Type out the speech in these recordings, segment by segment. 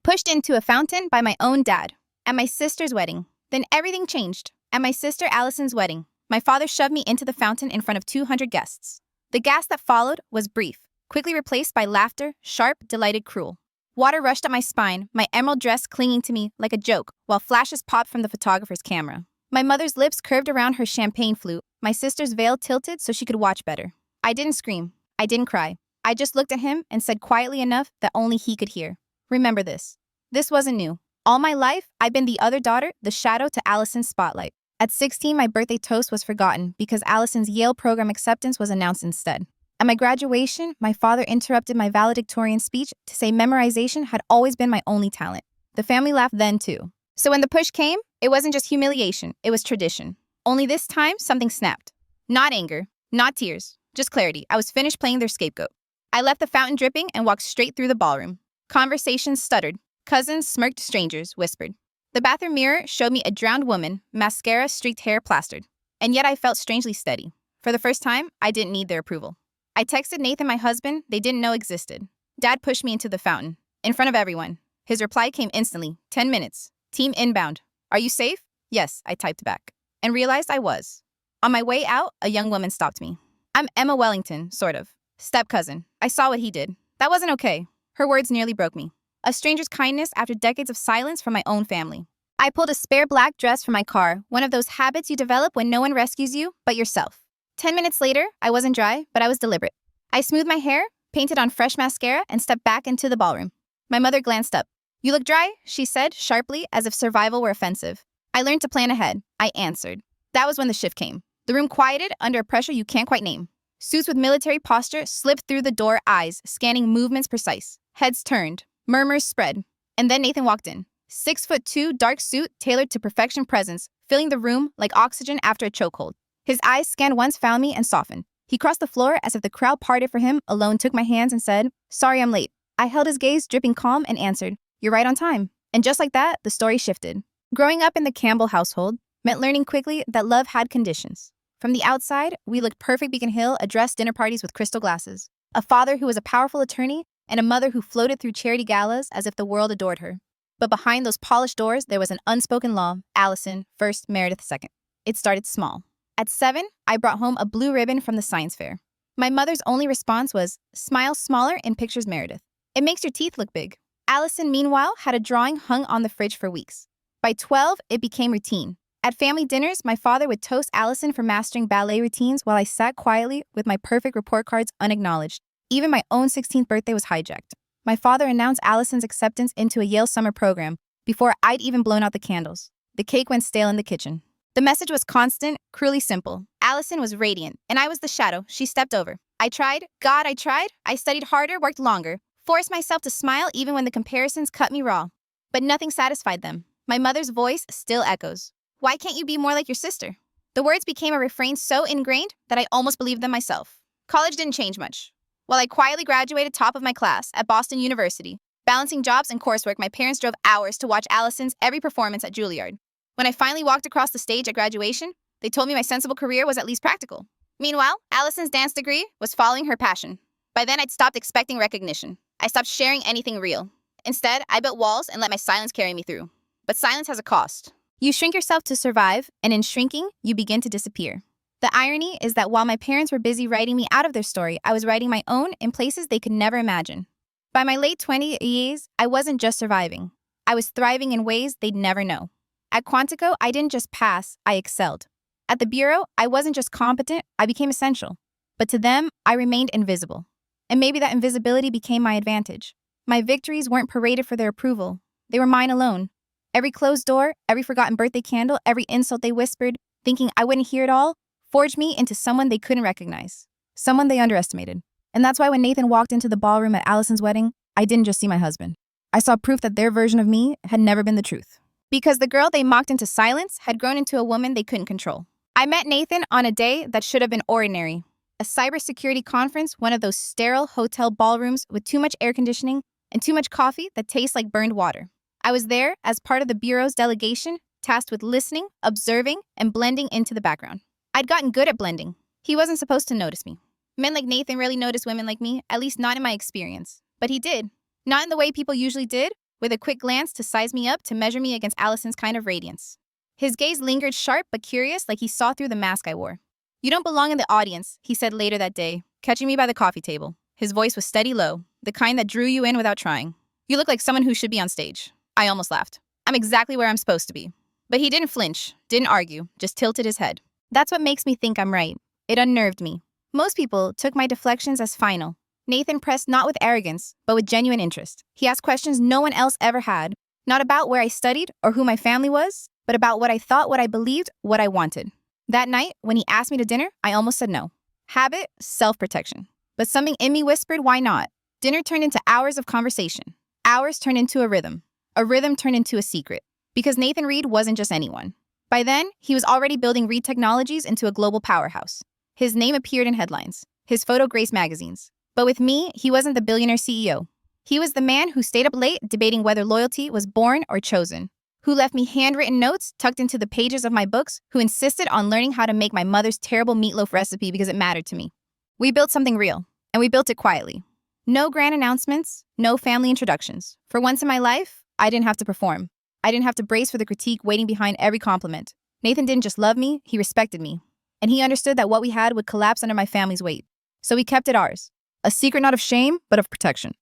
Pushed into a fountain by my own dad. At my sister's wedding. Then everything changed. At my sister Allison's wedding, my father shoved me into the fountain in front of 200 guests. The gas that followed was brief, quickly replaced by laughter, sharp, delighted, cruel. Water rushed up my spine, my emerald dress clinging to me like a joke, while flashes popped from the photographer's camera. My mother's lips curved around her champagne flute, my sister's veil tilted so she could watch better. I didn't scream. I didn't cry. I just looked at him and said quietly enough that only he could hear. Remember this. This wasn't new. All my life, I've been the other daughter, the shadow to Allison's spotlight. At 16, my birthday toast was forgotten because Allison's Yale program acceptance was announced instead. At my graduation, my father interrupted my valedictorian speech to say memorization had always been my only talent. The family laughed then, too. So when the push came, it wasn't just humiliation, it was tradition. Only this time, something snapped. Not anger, not tears, just clarity. I was finished playing their scapegoat. I left the fountain dripping and walked straight through the ballroom. Conversations stuttered. Cousins smirked, strangers whispered. The bathroom mirror showed me a drowned woman, mascara, streaked hair plastered. And yet I felt strangely steady. For the first time, I didn't need their approval. I texted Nathan, my husband, they didn't know existed. Dad pushed me into the fountain, in front of everyone. His reply came instantly, 10 minutes. Team inbound. Are you safe? Yes, I typed back. And realized I was. On my way out, a young woman stopped me. I'm Emma Wellington, sort of. Step-cousin. I saw what he did. That wasn't okay. Her words nearly broke me. A stranger's kindness after decades of silence from my own family. I pulled a spare black dress from my car, one of those habits you develop when no one rescues you but yourself. 10 minutes later, I wasn't dry, but I was deliberate. I smoothed my hair, painted on fresh mascara, and stepped back into the ballroom. My mother glanced up. You look dry, she said, sharply, as if survival were offensive. I learned to plan ahead. I answered. That was when the shift came. The room quieted under a pressure you can't quite name. Suits with military posture slipped through the door, eyes scanning movements precise. Heads turned. Murmurs spread. And then Nathan walked in. 6'2", dark suit, tailored to perfection presence, filling the room like oxygen after a chokehold. His eyes scanned once, found me, and softened. He crossed the floor as if the crowd parted for him, alone took my hands and said, Sorry I'm late. I held his gaze, dripping calm, and answered, You're right on time. And just like that, the story shifted. Growing up in the Campbell household meant learning quickly that love had conditions. From the outside, we looked perfect. Beacon Hill addressed dinner parties with crystal glasses. A father who was a powerful attorney, and a mother who floated through charity galas as if the world adored her. But behind those polished doors, there was an unspoken law. Allison, first, Meredith, second. It started small. At 7, I brought home a blue ribbon from the science fair. My mother's only response was, Smile smaller in pictures, Meredith. It makes your teeth look big. Allison, meanwhile, had a drawing hung on the fridge for weeks. By 12, it became routine. At family dinners, my father would toast Allison for mastering ballet routines while I sat quietly with my perfect report cards unacknowledged. Even my own 16th birthday was hijacked. My father announced Allison's acceptance into a Yale summer program before I'd even blown out the candles. The cake went stale in the kitchen. The message was constant, cruelly simple. Allison was radiant, and I was the shadow she stepped over. I tried. God, I tried. I studied harder, worked longer, forced myself to smile even when the comparisons cut me raw. But nothing satisfied them. My mother's voice still echoes. Why can't you be more like your sister? The words became a refrain so ingrained that I almost believed them myself. College didn't change much. While I quietly graduated top of my class at Boston University, balancing jobs and coursework, my parents drove hours to watch Allison's every performance at Juilliard. When I finally walked across the stage at graduation, they told me my sensible career was at least practical. Meanwhile, Allison's dance degree was following her passion. By then, I'd stopped expecting recognition. I stopped sharing anything real. Instead, I built walls and let my silence carry me through. But silence has a cost. You shrink yourself to survive, and in shrinking, you begin to disappear. The irony is that while my parents were busy writing me out of their story, I was writing my own in places they could never imagine. By my late 20s, I wasn't just surviving. I was thriving in ways they'd never know. At Quantico, I didn't just pass, I excelled. At the Bureau, I wasn't just competent, I became essential. But to them, I remained invisible. And maybe that invisibility became my advantage. My victories weren't paraded for their approval. They were mine alone. Every closed door, every forgotten birthday candle, every insult they whispered, thinking I wouldn't hear it all, forged me into someone they couldn't recognize. Someone they underestimated. And that's why when Nathan walked into the ballroom at Allison's wedding, I didn't just see my husband. I saw proof that their version of me had never been the truth. Because the girl they mocked into silence had grown into a woman they couldn't control. I met Nathan on a day that should have been ordinary. A cybersecurity conference, one of those sterile hotel ballrooms with too much air conditioning and too much coffee that tastes like burned water. I was there as part of the Bureau's delegation, tasked with listening, observing, and blending into the background. I'd gotten good at blending. He wasn't supposed to notice me. Men like Nathan rarely notice women like me, at least not in my experience. But he did. Not in the way people usually did, with a quick glance to size me up to measure me against Allison's kind of radiance. His gaze lingered sharp but curious, like he saw through the mask I wore. "You don't belong in the audience," he said later that day, catching me by the coffee table. His voice was steady low, the kind that drew you in without trying. "You look like someone who should be on stage." I almost laughed. "I'm exactly where I'm supposed to be." But he didn't flinch, didn't argue, just tilted his head. That's what makes me think I'm right. It unnerved me. Most people took my deflections as final. Nathan pressed not with arrogance, but with genuine interest. He asked questions no one else ever had, not about where I studied or who my family was, but about what I thought, what I believed, what I wanted. That night, when he asked me to dinner, I almost said no. Habit, self-protection. But something in me whispered, why not? Dinner turned into hours of conversation. Hours turned into a rhythm. A rhythm turned into a secret. Because Nathan Reed wasn't just anyone. By then, he was already building Reed Technologies into a global powerhouse. His name appeared in headlines. His photo graced magazines. But with me, he wasn't the billionaire CEO. He was the man who stayed up late debating whether loyalty was born or chosen. Who left me handwritten notes tucked into the pages of my books, who insisted on learning how to make my mother's terrible meatloaf recipe because it mattered to me. We built something real, and we built it quietly. No grand announcements, no family introductions. For once in my life, I didn't have to perform. I didn't have to brace for the critique waiting behind every compliment. Nathan didn't just love me, he respected me. And he understood that what we had would collapse under my family's weight. So we kept it ours. A secret not of shame, but of protection.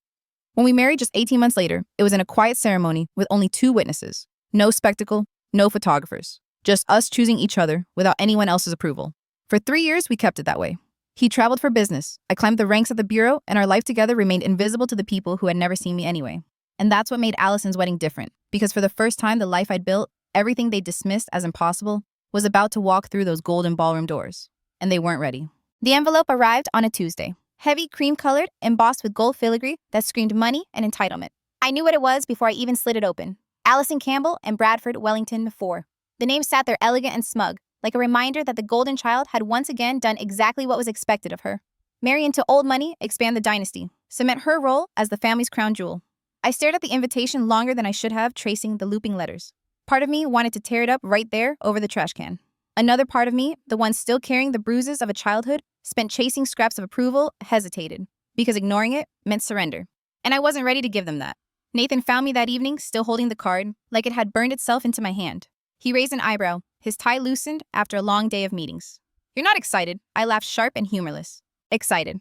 When we married just 18 months later, it was in a quiet ceremony with only 2 witnesses. No spectacle, no photographers. Just us choosing each other without anyone else's approval. For 3 years, we kept it that way. He traveled for business. I climbed the ranks at the bureau, and our life together remained invisible to the people who had never seen me anyway. And that's what made Allison's wedding different. Because for the first time, the life I'd built, everything they dismissed as impossible, was about to walk through those golden ballroom doors. And they weren't ready. The envelope arrived on a Tuesday. Heavy, cream-colored, embossed with gold filigree that screamed money and entitlement. I knew what it was before I even slid it open. Allison Campbell and Bradford Wellington IV. The name sat there elegant and smug, like a reminder that the golden child had once again done exactly what was expected of her. Marry into old money, expand the dynasty, cement her role as the family's crown jewel. I stared at the invitation longer than I should have, tracing the looping letters. Part of me wanted to tear it up right there over the trash can. Another part of me, the one still carrying the bruises of a childhood, spent chasing scraps of approval, hesitated, because ignoring it meant surrender. And I wasn't ready to give them that. Nathan found me that evening, still holding the card, like it had burned itself into my hand. He raised an eyebrow, his tie loosened after a long day of meetings. "You're not excited," I laughed, sharp and humorless. "Excited."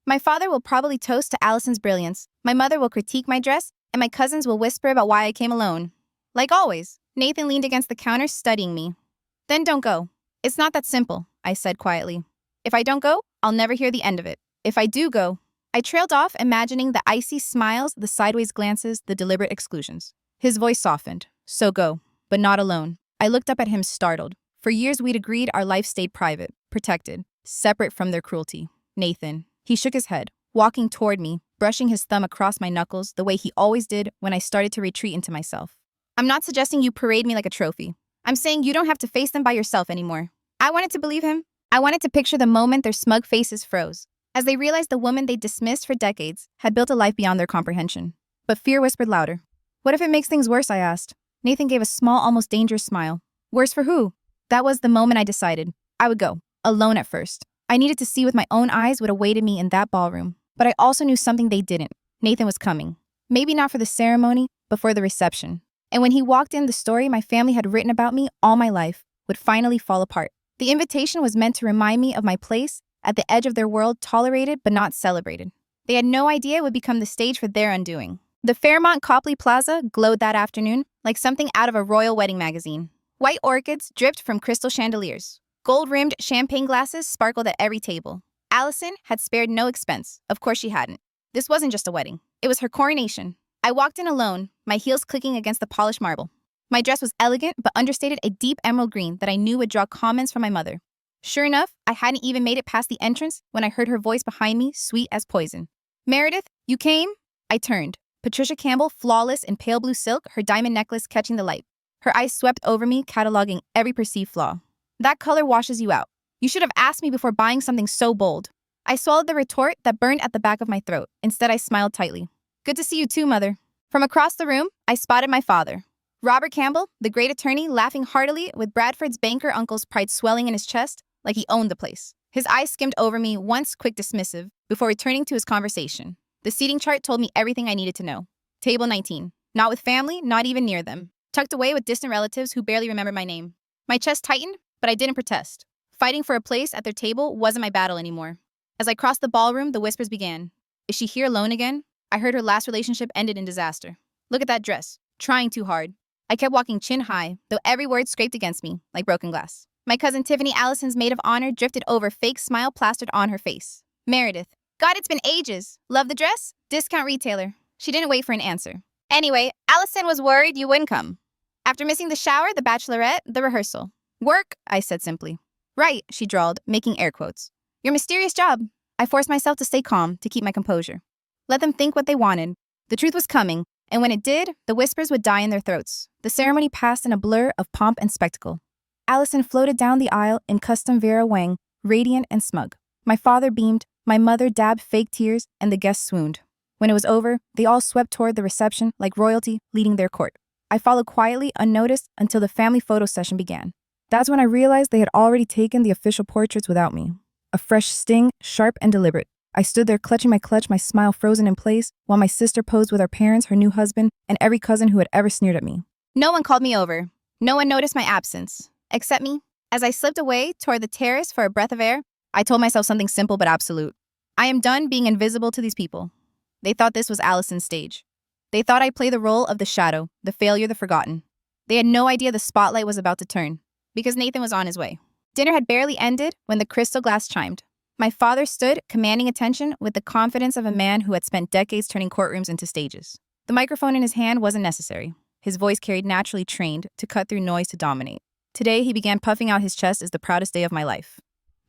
My father will probably toast to Allison's brilliance, my mother will critique my dress, and my cousins will whisper about why I came alone. Like always, Nathan leaned against the counter, studying me. "Then don't go." "It's not that simple," I said quietly. "If I don't go, I'll never hear the end of it. If I do go..." I trailed off, imagining the icy smiles, the sideways glances, the deliberate exclusions. His voice softened. "So go, but not alone." I looked up at him, startled. For years we'd agreed our life stayed private, protected, separate from their cruelty. "Nathan." He shook his head, walking toward me, brushing his thumb across my knuckles the way he always did when I started to retreat into myself. "I'm not suggesting you parade me like a trophy. I'm saying you don't have to face them by yourself anymore." I wanted to believe him. I wanted to picture the moment their smug faces froze, as they realized the woman they dismissed for decades had built a life beyond their comprehension. But fear whispered louder. "What if it makes things worse?" I asked. Nathan gave a small, almost dangerous smile. "Worse for who?" That was the moment I decided. I would go, alone at first. I needed to see with my own eyes what awaited me in that ballroom. But I also knew something they didn't. Nathan was coming. Maybe not for the ceremony, but for the reception. And when he walked in, the story my family had written about me all my life would finally fall apart. The invitation was meant to remind me of my place at the edge of their world, tolerated but not celebrated. They had no idea it would become the stage for their undoing. The Fairmont Copley Plaza glowed that afternoon like something out of a royal wedding magazine. White orchids dripped from crystal chandeliers. Gold-rimmed champagne glasses sparkled at every table. Allison had spared no expense. Of course she hadn't. This wasn't just a wedding. It was her coronation. I walked in alone, my heels clicking against the polished marble. My dress was elegant but understated, a deep emerald green that I knew would draw comments from my mother. Sure enough, I hadn't even made it past the entrance when I heard her voice behind me, sweet as poison. "Meredith, you came?" I turned. Patricia Campbell, flawless in pale blue silk, her diamond necklace catching the light. Her eyes swept over me, cataloging every perceived flaw. "That color washes you out. You should have asked me before buying something so bold." I swallowed the retort that burned at the back of my throat. Instead, I smiled tightly. "Good to see you too, Mother." From across the room, I spotted my father. Robert Campbell, the great attorney, laughing heartily with Bradford's banker uncle's pride swelling in his chest like he owned the place. His eyes skimmed over me, once quick dismissive, before returning to his conversation. The seating chart told me everything I needed to know. Table 19. Not with family, not even near them. Tucked away with distant relatives who barely remember my name. My chest tightened, but I didn't protest. Fighting for a place at their table wasn't my battle anymore. As I crossed the ballroom, the whispers began. Is she here alone again? I heard her last relationship ended in disaster. Look at that dress. Trying too hard. I kept walking chin high, though every word scraped against me, like broken glass. My cousin Tiffany Allison's maid of honor drifted over, fake smile plastered on her face. Meredith. God, it's been ages. Love the dress? Discount retailer. She didn't wait for an answer. Anyway, Allison was worried you wouldn't come. After missing the shower, the bachelorette, the rehearsal. Work, I said simply. Right, she drawled, making air quotes. Your mysterious job. I forced myself to stay calm, to keep my composure. Let them think what they wanted. The truth was coming, and when it did, the whispers would die in their throats. The ceremony passed in a blur of pomp and spectacle. Allison floated down the aisle in custom Vera Wang, radiant and smug. My father beamed, my mother dabbed fake tears, and the guests swooned. When it was over, they all swept toward the reception like royalty leading their court. I followed quietly, unnoticed, until the family photo session began. That's when I realized they had already taken the official portraits without me. A fresh sting, sharp and deliberate. I stood there clutching my clutch, my smile frozen in place, while my sister posed with our parents, her new husband, and every cousin who had ever sneered at me. No one called me over. No one noticed my absence. Except me. As I slipped away toward the terrace for a breath of air, I told myself something simple but absolute. I am done being invisible to these people. They thought this was Allison's stage. They thought I'd play the role of the shadow, the failure, the forgotten. They had no idea the spotlight was about to turn, because Nathan was on his way. Dinner had barely ended when the crystal glass chimed. My father stood, commanding attention with the confidence of a man who had spent decades turning courtrooms into stages. The microphone in his hand wasn't necessary. His voice carried naturally trained to cut through noise to dominate. Today, he began puffing out his chest as the proudest day of my life.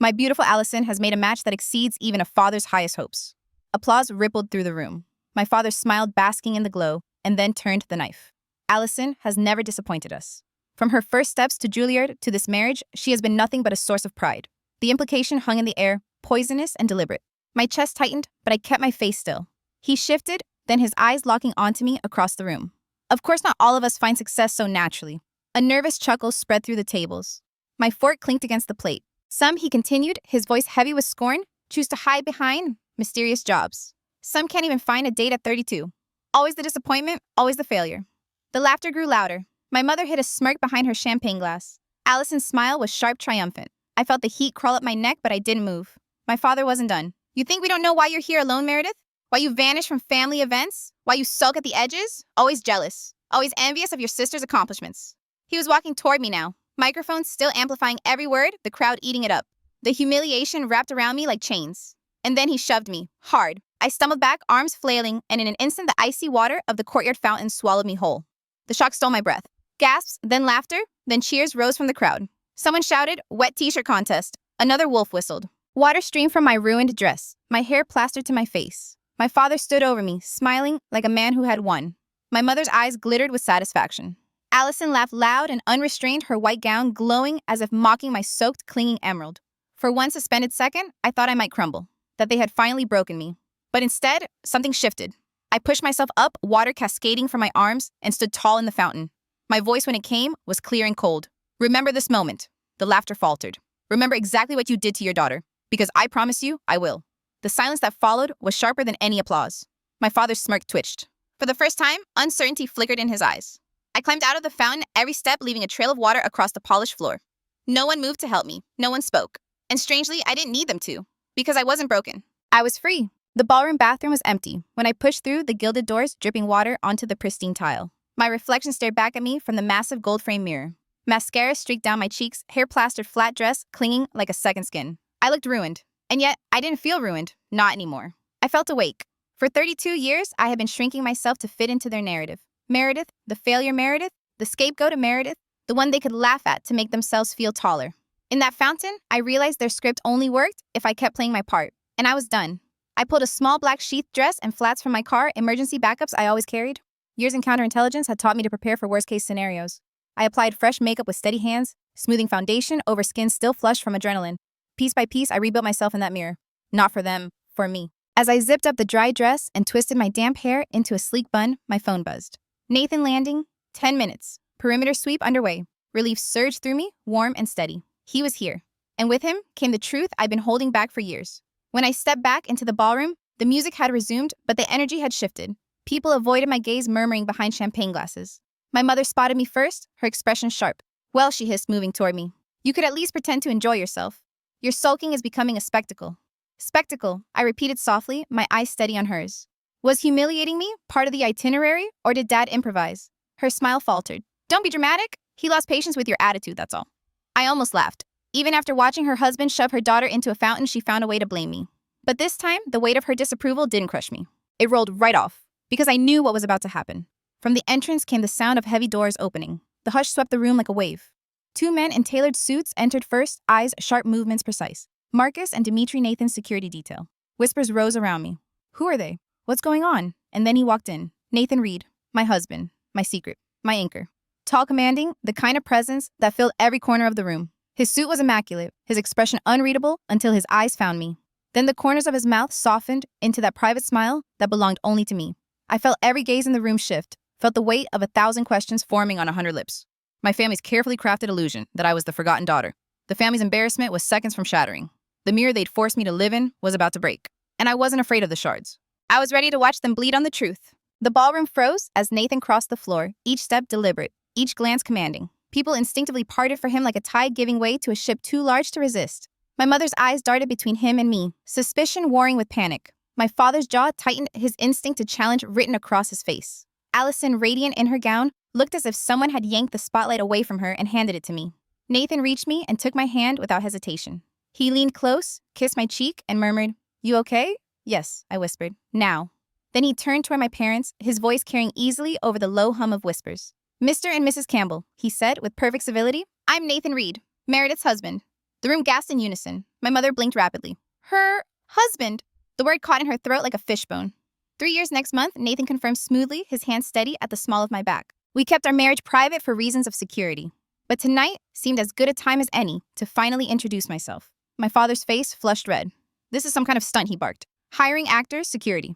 My beautiful Allison has made a match that exceeds even a father's highest hopes. Applause rippled through the room. My father smiled, basking in the glow, and then turned the knife. Allison has never disappointed us. From her first steps to Juilliard to this marriage, she has been nothing but a source of pride. The implication hung in the air, poisonous and deliberate. My chest tightened, but I kept my face still. He shifted, then his eyes locking onto me across the room. Of course, not all of us find success so naturally. A nervous chuckle spread through the tables. My fork clinked against the plate. Some, he continued, his voice heavy with scorn, choose to hide behind mysterious jobs. Some can't even find a date at 32. Always the disappointment, always the failure. The laughter grew louder. My mother hid a smirk behind her champagne glass. Allison's smile was sharp, triumphant. I felt the heat crawl up my neck, but I didn't move. My father wasn't done. You think we don't know why you're here alone, Meredith? Why you vanish from family events? Why you sulk at the edges? Always jealous. Always envious of your sister's accomplishments. He was walking toward me now, microphone still amplifying every word, the crowd eating it up. The humiliation wrapped around me like chains. And then he shoved me, hard. I stumbled back, arms flailing, and in an instant the icy water of the courtyard fountain swallowed me whole. The shock stole my breath. Gasps, then laughter, then cheers rose from the crowd. Someone shouted, "Wet t-shirt contest." Another wolf whistled. Water streamed from my ruined dress, my hair plastered to my face. My father stood over me, smiling like a man who had won. My mother's eyes glittered with satisfaction. Allison laughed loud and unrestrained, her white gown glowing as if mocking my soaked, clinging emerald. For one suspended second, I thought I might crumble, that they had finally broken me. But instead, something shifted. I pushed myself up, water cascading from my arms, and stood tall in the fountain. My voice, when it came, was clear and cold. Remember this moment. The laughter faltered. Remember exactly what you did to your daughter, because I promise you, I will. The silence that followed was sharper than any applause. My father's smirk twitched. For the first time, uncertainty flickered in his eyes. I climbed out of the fountain, every step leaving a trail of water across the polished floor. No one moved to help me. No one spoke. And strangely, I didn't need them to, because I wasn't broken. I was free. The ballroom bathroom was empty when I pushed through the gilded doors, dripping water onto the pristine tile. My reflection stared back at me from the massive gold-framed mirror. Mascara streaked down my cheeks, hair plastered, flat dress clinging like a second skin. I looked ruined. And yet, I didn't feel ruined. Not anymore. I felt awake. For 32 years, I had been shrinking myself to fit into their narrative. Meredith, the failure Meredith, the scapegoat of Meredith, the one they could laugh at to make themselves feel taller. In that fountain, I realized their script only worked if I kept playing my part. And I was done. I pulled a small black sheath dress and flats from my car, emergency backups I always carried. Years in counterintelligence had taught me to prepare for worst-case scenarios. I applied fresh makeup with steady hands, smoothing foundation over skin still flushed from adrenaline. Piece by piece, I rebuilt myself in that mirror. Not for them, for me. As I zipped up the dry dress and twisted my damp hair into a sleek bun, my phone buzzed. Nathan landing, 10 minutes. Perimeter sweep underway. Relief surged through me, warm and steady. He was here. And with him came the truth I'd been holding back for years. When I stepped back into the ballroom, the music had resumed, but the energy had shifted. People avoided my gaze, murmuring behind champagne glasses. My mother spotted me first, her expression sharp. Well, she hissed, moving toward me. You could at least pretend to enjoy yourself. Your sulking is becoming a spectacle. Spectacle, I repeated softly, my eyes steady on hers. Was humiliating me part of the itinerary, or did Dad improvise? Her smile faltered. Don't be dramatic. He lost patience with your attitude, that's all. I almost laughed. Even after watching her husband shove her daughter into a fountain, she found a way to blame me. But this time, the weight of her disapproval didn't crush me. It rolled right off, because I knew what was about to happen. From the entrance came the sound of heavy doors opening. The hush swept the room like a wave. Two men in tailored suits entered first, eyes sharp, movements precise. Marcus and Dimitri, Nathan's security detail. Whispers rose around me. Who are they? What's going on? And then he walked in. Nathan Reed, my husband, my secret, my anchor. Tall, commanding, the kind of presence that filled every corner of the room. His suit was immaculate, his expression unreadable until his eyes found me. Then the corners of his mouth softened into that private smile that belonged only to me. I felt every gaze in the room shift, felt the weight of 1,000 questions forming on 100 lips. My family's carefully crafted illusion that I was the forgotten daughter. The family's embarrassment was seconds from shattering. The mirror they'd forced me to live in was about to break. And I wasn't afraid of the shards. I was ready to watch them bleed on the truth. The ballroom froze as Nathan crossed the floor, each step deliberate, each glance commanding. People instinctively parted for him like a tide giving way to a ship too large to resist. My mother's eyes darted between him and me, suspicion warring with panic. My father's jaw tightened, his instinct to challenge written across his face. Allison, radiant in her gown, looked as if someone had yanked the spotlight away from her and handed it to me. Nathan reached me and took my hand without hesitation. He leaned close, kissed my cheek, and murmured, "You okay?" "Yes," I whispered. "Now." Then he turned toward my parents, his voice carrying easily over the low hum of whispers. "Mr. and Mrs. Campbell," he said with perfect civility, "I'm Nathan Reed, Meredith's husband." The room gasped in unison. My mother blinked rapidly. "Her husband!" The word caught in her throat like a fishbone. 3 years next month, Nathan confirmed smoothly, his hand steady at the small of my back. We kept our marriage private for reasons of security. But tonight seemed as good a time as any to finally introduce myself. My father's face flushed red. "This is some kind of stunt," he barked. "Hiring actors, security."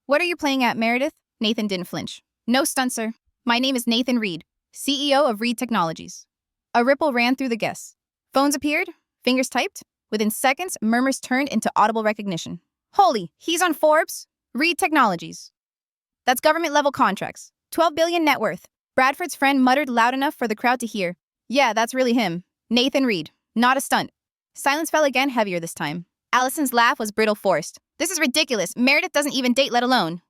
"What are you playing at, Meredith?" Nathan didn't flinch. "No stunt, sir. My name is Nathan Reed, CEO of Reed Technologies." A ripple ran through the guests. Phones appeared, fingers typed. Within seconds, murmurs turned into audible recognition. "Holy, he's on Forbes? Reed Technologies. That's government-level contracts. 12 billion net worth." Bradford's friend muttered loud enough for the crowd to hear. "Yeah, that's really him. Nathan Reed. Not a stunt." Silence fell again, heavier this time. Allison's laugh was brittle, forced. "This is ridiculous. Meredith doesn't even date, let alone."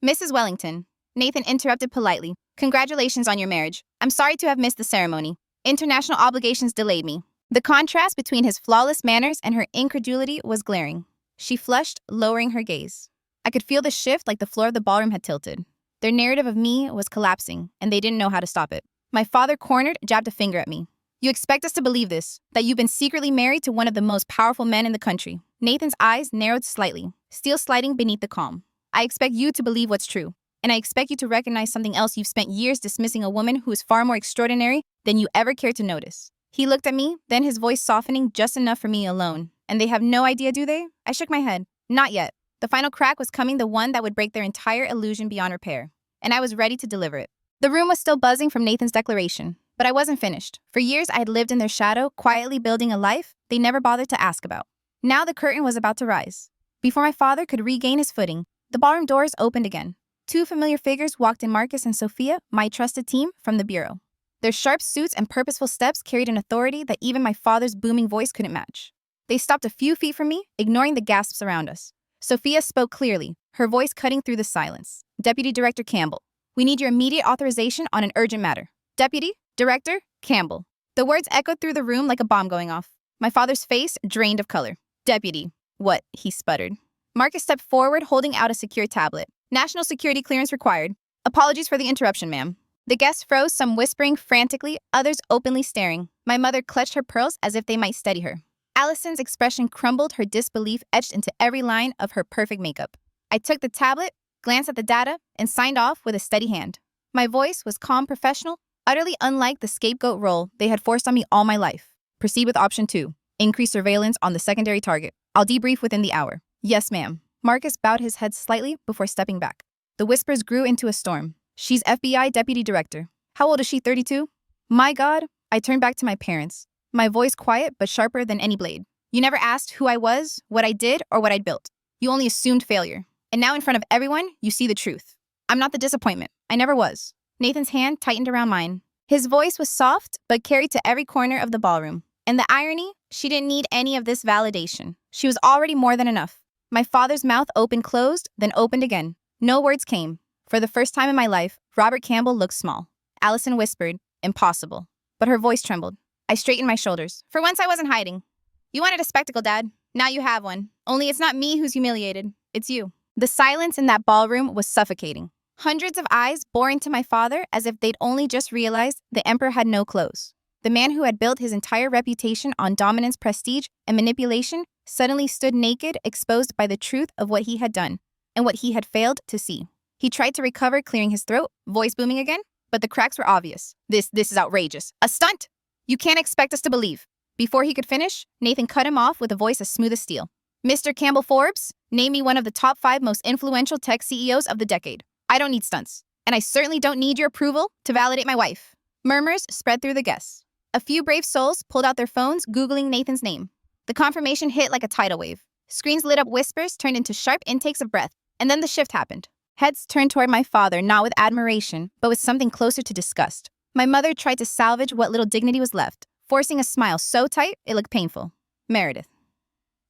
"Mrs. Wellington," Nathan interrupted politely. "Congratulations on your marriage. I'm sorry to have missed the ceremony. International obligations delayed me." The contrast between his flawless manners and her incredulity was glaring. She flushed, lowering her gaze. I could feel the shift like the floor of the ballroom had tilted. Their narrative of me was collapsing, and they didn't know how to stop it. My father, cornered, jabbed a finger at me. "You expect us to believe this, that you've been secretly married to one of the most powerful men in the country." Nathan's eyes narrowed slightly, steel sliding beneath the calm. "I expect you to believe what's true, and I expect you to recognize something else. You've spent years dismissing a woman who is far more extraordinary than you ever cared to notice." He looked at me, then his voice softening just enough for me alone. "And they have no idea, do they?" I shook my head. "Not yet." The final crack was coming, the one that would break their entire illusion beyond repair. And I was ready to deliver it. The room was still buzzing from Nathan's declaration, but I wasn't finished. For years, I had lived in their shadow, quietly building a life they never bothered to ask about. Now the curtain was about to rise. Before my father could regain his footing, the ballroom doors opened again. Two familiar figures walked in, Marcus and Sophia, my trusted team, from the bureau. Their sharp suits and purposeful steps carried an authority that even my father's booming voice couldn't match. They stopped a few feet from me, ignoring the gasps around us. Sophia spoke clearly, her voice cutting through the silence. "Deputy Director Campbell, we need your immediate authorization on an urgent matter." "Deputy Director Campbell." The words echoed through the room like a bomb going off. My father's face drained of color. "Deputy, what?" he sputtered. Marcus stepped forward, holding out a secure tablet. "National security clearance required. Apologies for the interruption, ma'am." The guests froze, some whispering frantically, others openly staring. My mother clutched her pearls as if they might steady her. Allison's expression crumbled, her disbelief etched into every line of her perfect makeup. I took the tablet, glanced at the data, and signed off with a steady hand. My voice was calm, professional, utterly unlike the scapegoat role they had forced on me all my life. "Proceed with option 2. Increase surveillance on the secondary target. I'll debrief within the hour." "Yes, ma'am." Marcus bowed his head slightly before stepping back. The whispers grew into a storm. "She's FBI Deputy Director. How old is she, 32? My God." I turned back to my parents, my voice quiet but sharper than any blade. "You never asked who I was, what I did, or what I'd built. You only assumed failure. And now in front of everyone, you see the truth. I'm not the disappointment. I never was. Nathan's hand tightened around mine. His voice was soft, but carried to every corner of the ballroom. And the irony, she didn't need any of this validation. She was already more than enough. My father's mouth closed, then opened again. No words came. For the first time in my life, Robert Campbell looked small. Allison whispered, "Impossible." But her voice trembled. I straightened my shoulders. For once, I wasn't hiding. You wanted a spectacle, Dad. Now you have one. Only it's not me who's humiliated. It's you. The silence in that ballroom was suffocating. Hundreds of eyes bore into my father as if they'd only just realized the emperor had no clothes. The man who had built his entire reputation on dominance, prestige, and manipulation suddenly stood naked, exposed by the truth of what he had done and what he had failed to see. He tried to recover, clearing his throat, voice booming again, but the cracks were obvious. This is outrageous. A stunt? You can't expect us to believe. Before he could finish, Nathan cut him off with a voice as smooth as steel. Mr. Campbell Forbes, name me one of the top 5 most influential tech CEOs of the decade. I don't need stunts. And I certainly don't need your approval to validate my wife. Murmurs spread through the guests. A few brave souls pulled out their phones, Googling Nathan's name. The confirmation hit like a tidal wave. Screens lit up, whispers turned into sharp intakes of breath. And then the shift happened. Heads turned toward my father, not with admiration, but with something closer to disgust. My mother tried to salvage what little dignity was left, forcing a smile so tight it looked painful. Meredith.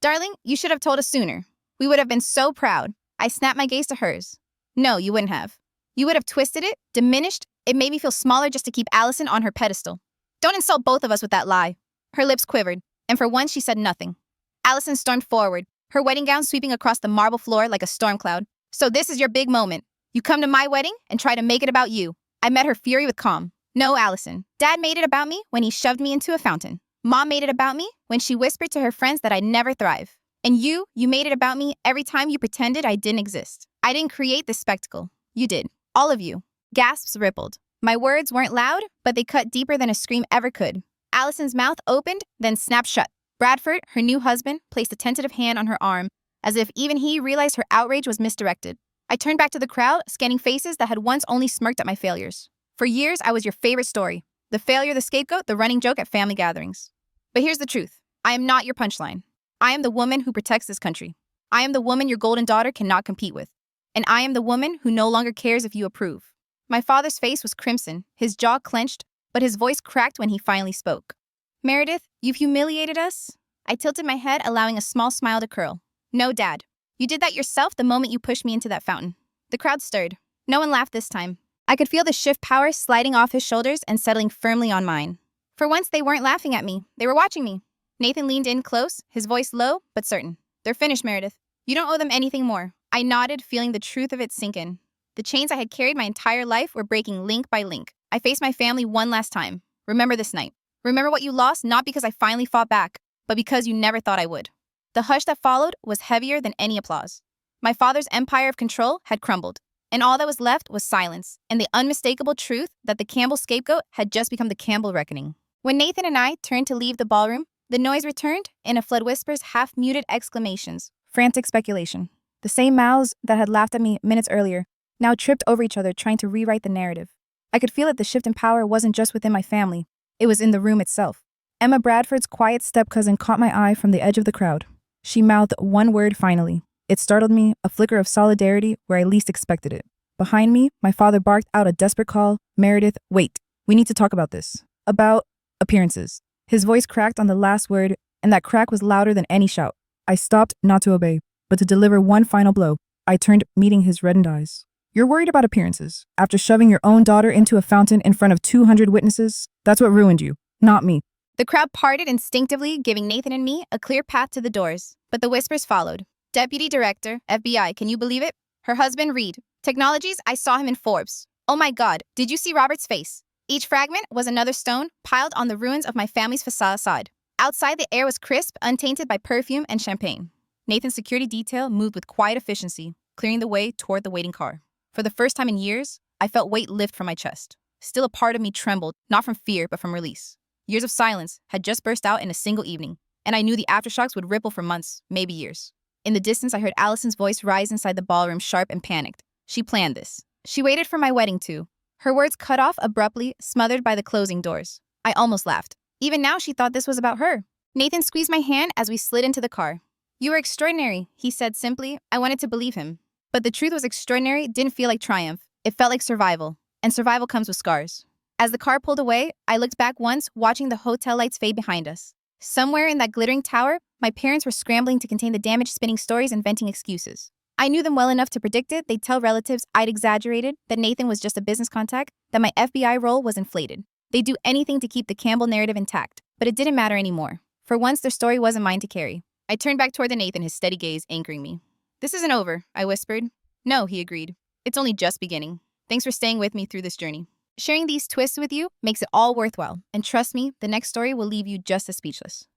Darling, you should have told us sooner. We would have been so proud. I snapped my gaze to hers. No, you wouldn't have. You would have twisted it, diminished. It made me feel smaller just to keep Allison on her pedestal. Don't insult both of us with that lie. Her lips quivered, and for once she said nothing. Allison stormed forward, her wedding gown sweeping across the marble floor like a storm cloud. So this is your big moment. You come to my wedding and try to make it about you. I met her fury with calm. No, Allison. Dad made it about me when he shoved me into a fountain. Mom made it about me when she whispered to her friends that I'd never thrive. And you made it about me every time you pretended I didn't exist. I didn't create this spectacle. You did. All of you. Gasps rippled. My words weren't loud, but they cut deeper than a scream ever could. Allison's mouth opened, then snapped shut. Bradford, her new husband, placed a tentative hand on her arm, as if even he realized her outrage was misdirected. I turned back to the crowd, scanning faces that had once only smirked at my failures. For years, I was your favorite story. The failure, the scapegoat, the running joke at family gatherings. But here's the truth. I am not your punchline. I am the woman who protects this country. I am the woman your golden daughter cannot compete with. And I am the woman who no longer cares if you approve. My father's face was crimson, his jaw clenched, but his voice cracked when he finally spoke. Meredith, you've humiliated us? I tilted my head, allowing a small smile to curl. No, Dad. You did that yourself the moment you pushed me into that fountain. The crowd stirred. No one laughed this time. I could feel the shift power sliding off his shoulders and settling firmly on mine. For once, they weren't laughing at me. They were watching me. Nathan leaned in close, his voice low but certain. They're finished, Meredith. You don't owe them anything more. I nodded, feeling the truth of it sink in. The chains I had carried my entire life were breaking link by link. I faced my family one last time. Remember this night. Remember what you lost, not because I finally fought back, but because you never thought I would. The hush that followed was heavier than any applause. My father's empire of control had crumbled, and all that was left was silence and the unmistakable truth that the Campbell scapegoat had just become the Campbell reckoning. When Nathan and I turned to leave the ballroom, the noise returned in a flood whispers, half-muted exclamations, frantic speculation. The same mouths that had laughed at me minutes earlier now tripped over each other, trying to rewrite the narrative. I could feel that the shift in power wasn't just within my family. It was in the room itself. Emma Bradford's quiet step-cousin caught my eye from the edge of the crowd. She mouthed one word finally. It startled me, a flicker of solidarity where I least expected it. Behind me, my father barked out a desperate call. Meredith, wait. We need to talk about this. About appearances. His voice cracked on the last word, and that crack was louder than any shout. I stopped, not to obey, but to deliver one final blow. I turned, meeting his reddened eyes. You're worried about appearances. After shoving your own daughter into a fountain in front of 200 witnesses, that's what ruined you, not me. The crowd parted instinctively, giving Nathan and me a clear path to the doors. But the whispers followed. Deputy Director, FBI, can you believe it? Her husband, Reed. Technologies, I saw him in Forbes. Oh my God, did you see Robert's face? Each fragment was another stone piled on the ruins of my family's facade. Outside, the air was crisp, untainted by perfume and champagne. Nathan's security detail moved with quiet efficiency, clearing the way toward the waiting car. For the first time in years, I felt weight lift from my chest. Still, a part of me trembled, not from fear, but from release. Years of silence had just burst out in a single evening, and I knew the aftershocks would ripple for months, maybe years. In the distance, I heard Allison's voice rise inside the ballroom, sharp and panicked. She planned this. She waited for my wedding too. Her words cut off abruptly, smothered by the closing doors. I almost laughed. Even now, she thought this was about her. Nathan squeezed my hand as we slid into the car. You were extraordinary, he said simply. I wanted to believe him. But the truth was extraordinary. It didn't feel like triumph. It felt like survival. And survival comes with scars. As the car pulled away, I looked back once, watching the hotel lights fade behind us. Somewhere in that glittering tower, my parents were scrambling to contain the damage, spinning stories and venting excuses. I knew them well enough to predict it. They'd tell relatives I'd exaggerated, that Nathan was just a business contact, that my FBI role was inflated. They'd do anything to keep the Campbell narrative intact, but it didn't matter anymore. For once, their story wasn't mine to carry. I turned back toward the Nathan, his steady gaze anchoring me. "This isn't over," I whispered. "No," he agreed. "It's only just beginning. Thanks for staying with me through this journey. Sharing these twists with you makes it all worthwhile, and trust me, the next story will leave you just as speechless."